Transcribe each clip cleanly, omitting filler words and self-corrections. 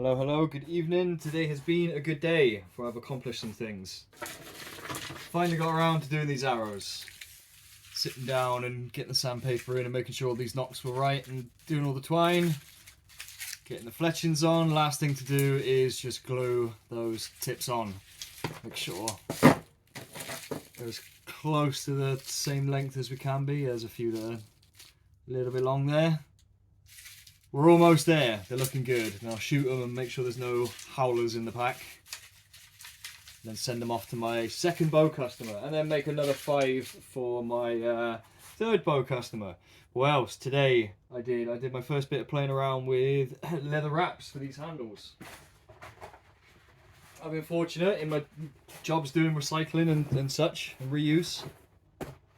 Hello, hello, good evening. Today has been a good day, for I've accomplished some things. Finally got around to doing these arrows. Sitting down and getting the sandpaper in and making sure all these knocks were right and doing all the twine. Getting the fletchings on. Last thing to do is just glue those tips on. Make sure they're as close to the same length as we can be. There's a few that are a little bit long there. We're almost there. They're looking good. And I'll shoot them and make sure there's no howlers in the pack. Then send them off to my second bow customer. And then make another 5 for my third bow customer. What else? Today I did my first bit of playing around with leather wraps for these handles. I've been fortunate in my jobs doing recycling and such, and reuse,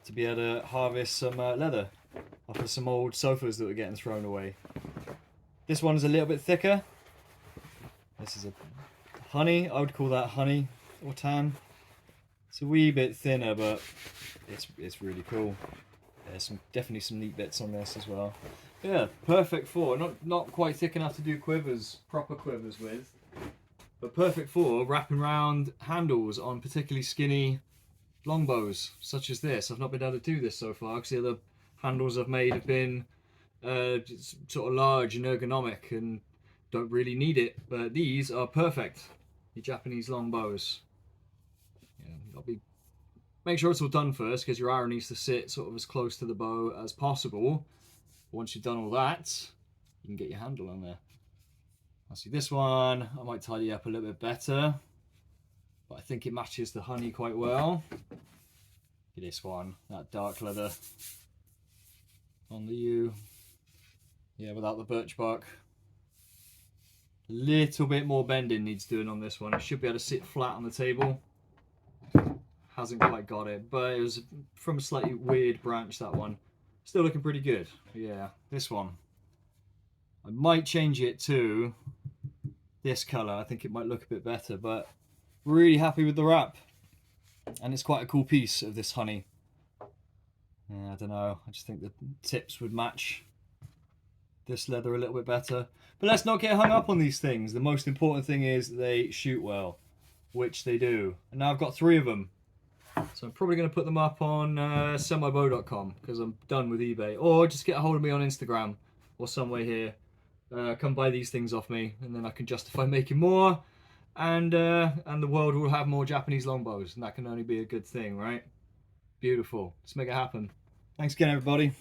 to be able to harvest some leather off of some old sofas that were getting thrown away. This one is a little bit thicker. This is a honey. I would call that honey or tan. It's a wee bit thinner, but it's really cool. There's definitely some neat bits on this as well. Yeah, perfect for not quite thick enough to do quivers, proper quivers with, but perfect for wrapping around handles on particularly skinny longbows such as this. I've not been able to do this so far because the other handles I've made have been sort of large and ergonomic and don't really need it, but these are perfect. The Japanese longbows. Yeah, make sure it's all done first because your arrow needs to sit sort of as close to the bow as possible. Once you've done all that, you can get your handle on there. I see this one, I might tidy up a little bit better, but I think it matches the honey quite well. This one, that dark leather on the U. Yeah, without the birch bark. A little bit more bending needs doing on this one. It should be able to sit flat on the table. Hasn't quite got it, but it was from a slightly weird branch, that one. Still looking pretty good. Yeah, this one. I might change it to this colour. I think it might look a bit better, but really happy with the wrap. And it's quite a cool piece of this honey. Yeah, I don't know. I just think the tips would match this leather a little bit better. But let's not get hung up on these things. The most important thing is they shoot well, which they do. And now I've got 3 of them. So I'm probably going to put them up on semibow.com because I'm done with eBay. Or just get a hold of me on Instagram or somewhere here. Come buy these things off me and then I can justify making more. And the world will have more Japanese longbows. And that can only be a good thing, right? Beautiful. Let's make it happen. Thanks again, everybody.